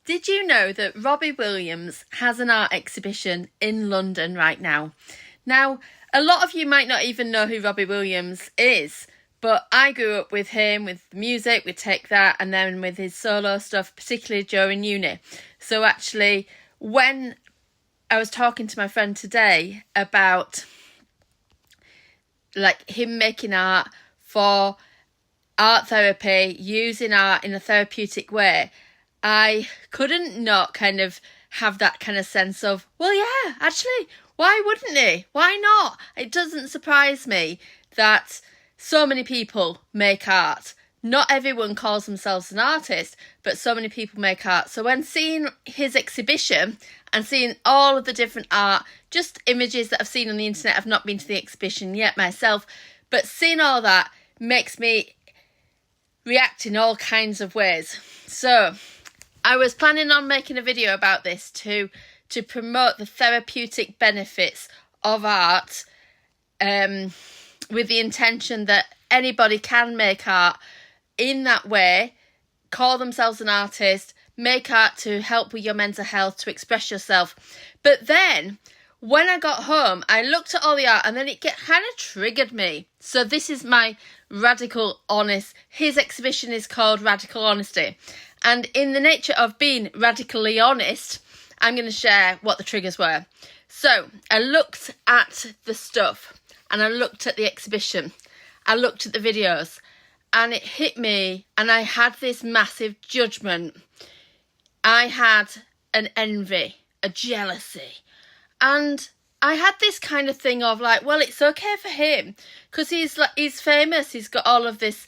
Did you know that Robbie Williams has an art exhibition in London right now? Now, a lot of you might not even know who Robbie Williams is, but I grew up with him, with music, with Take That, and then with his solo stuff, particularly during uni. So actually, when I was talking to my friend today about like him making art for art therapy, using art in a therapeutic way, I couldn't not kind of have that kind of sense of, well, yeah, actually, why wouldn't he? Why not? It doesn't surprise me that so many people make art. Not everyone calls themselves an artist, but so many people make art. So when seeing his exhibition and seeing all of the different art, just images that I've seen on the internet, I've not been to the exhibition yet myself, but seeing all that makes me react in all kinds of ways. So I was planning on making a video about this to promote the therapeutic benefits of art, with the intention that anybody can make art in that way, call themselves an artist, make art to help with your mental health, to express yourself. But then when I got home, I looked at all the art and then it kind of triggered me. So this is my radical honest. His exhibition is called Radical Honesty. And in the nature of being radically honest, I'm going to share what the triggers were. So I looked at the stuff and I looked at the exhibition. I looked at the videos and it hit me and I had this massive judgment. I had an envy, a jealousy. And I had this kind of thing of like, well, it's okay for him because he's famous. He's got all of this,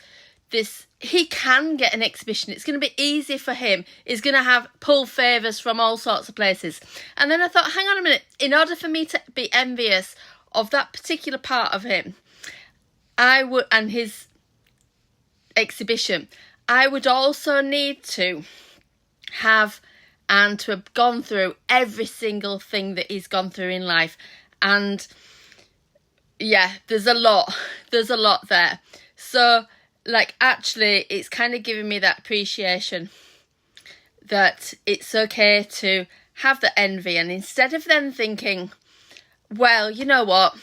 he can get an exhibition. It's going to be easy for him. He's going to pull favours from all sorts of places. And then I thought, hang on a minute. In order for me to be envious of that particular part of him, and his exhibition, I would also need to have gone through every single thing that he's gone through in life. And yeah, there's a lot there. So like, actually, it's kind of giving me that appreciation that it's okay to have the envy. And instead of then thinking, well, you know what,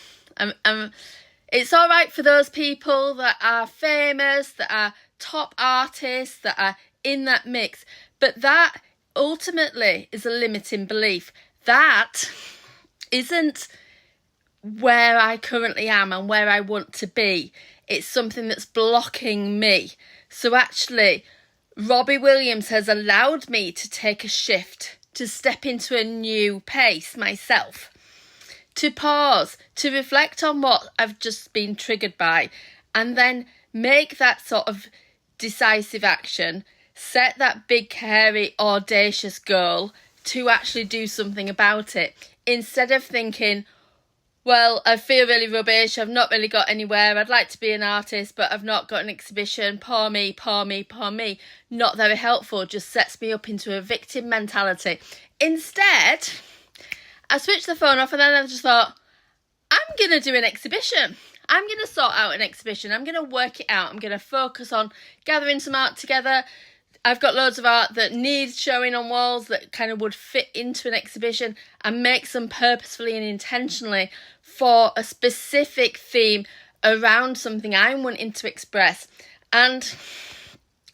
it's all right for those people that are famous, that are top artists, that are in that mix. But that ultimately is a limiting belief. That isn't where I currently am and where I want to be. It's something that's blocking me. So actually, Robbie Williams has allowed me to take a shift, to step into a new pace myself, to pause, to reflect on what I've just been triggered by, and then make that sort of decisive action, set that big, hairy, audacious goal to actually do something about it, instead of thinking, well, I feel really rubbish, I've not really got anywhere, I'd like to be an artist, but I've not got an exhibition, poor me, poor me, poor me. Not very helpful, just sets me up into a victim mentality. Instead, I switched the phone off and then I just thought, I'm going to do an exhibition. I'm going to sort out an exhibition. I'm going to work it out. I'm going to focus on gathering some art together. I've got loads of art that needs showing on walls that kind of would fit into an exhibition, and make some purposefully and intentionally for a specific theme around something I'm wanting to express. And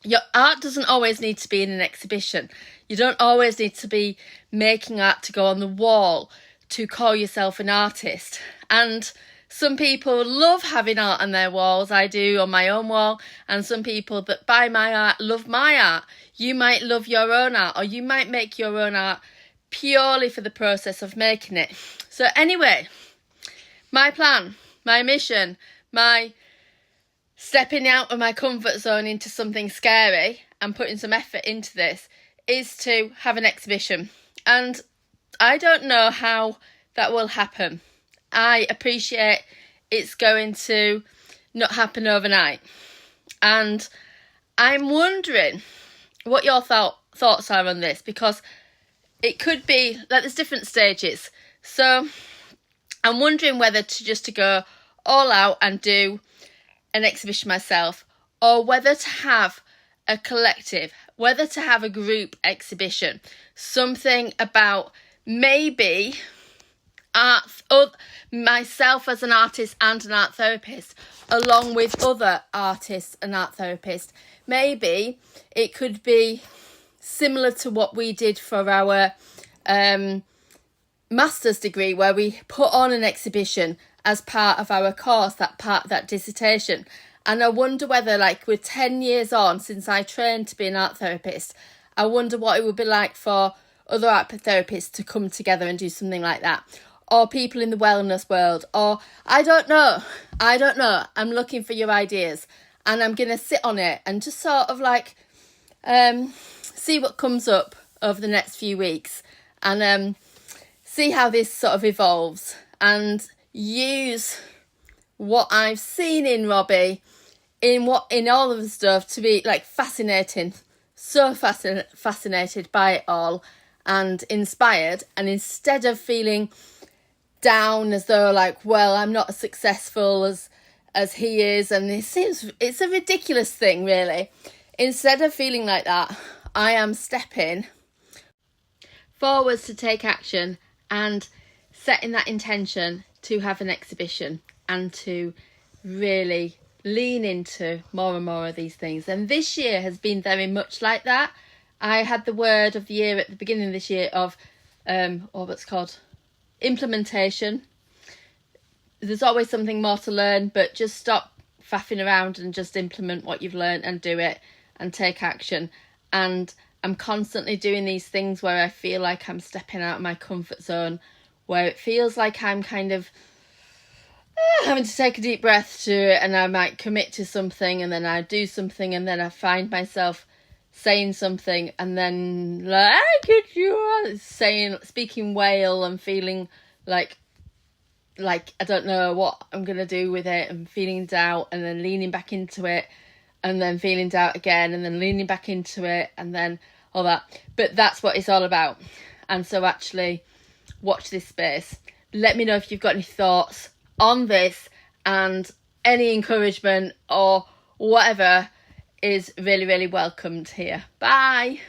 your art doesn't always need to be in an exhibition. You don't always need to be making art to go on the wall to call yourself an artist. And some people love having art on their walls. I do on my own wall. And some people that buy my art love my art. You might love your own art, or you might make your own art purely for the process of making it. So anyway, my plan, my mission, my stepping out of my comfort zone into something scary and putting some effort into this is to have an exhibition. And I don't know how that will happen. I appreciate it's going to not happen overnight. And I'm wondering what your thoughts are on this, because it could be like there's different stages. So I'm wondering whether to go all out and do an exhibition myself, or whether to have a collective, whether to have a group exhibition, something about maybe myself as an artist and an art therapist, along with other artists and art therapists. Maybe it could be similar to what we did for our master's degree, where we put on an exhibition as part of our course, that dissertation. And I wonder whether, like, we're 10 years on since I trained to be an art therapist, I wonder what it would be like for other art therapists to come together and do something like that. Or people in the wellness world, or I don't know. I'm looking for your ideas, and I'm going to sit on it and just sort of like see what comes up over the next few weeks, and see how this sort of evolves, and use what I've seen in Robbie, in all of the stuff, to be like fascinating, so fascinated by it all and inspired. And instead of feeling down as though like, well, I'm not as successful as he is, and it's a ridiculous thing really, instead of feeling like that, I am stepping forwards to take action and setting that intention to have an exhibition and to really lean into more and more of these things. And this year has been very much like that. I had the word of the year at the beginning of this year of what's called implementation. There's always something more to learn, but just stop faffing around and just implement what you've learned and do it and take action. And I'm constantly doing these things where I feel like I'm stepping out of my comfort zone, where it feels like I'm kind of having to take a deep breath to it, and I might commit to something, and then I do something, and then I find myself saying something, and then speaking whale and feeling like I don't know what I'm gonna do with it, and feeling doubt, and then leaning back into it, and then feeling doubt again, and then leaning back into it, and then all that. But that's what it's all about. And so actually watch this space. Let me know if you've got any thoughts on this, and any encouragement or whatever is really, really welcomed here. Bye.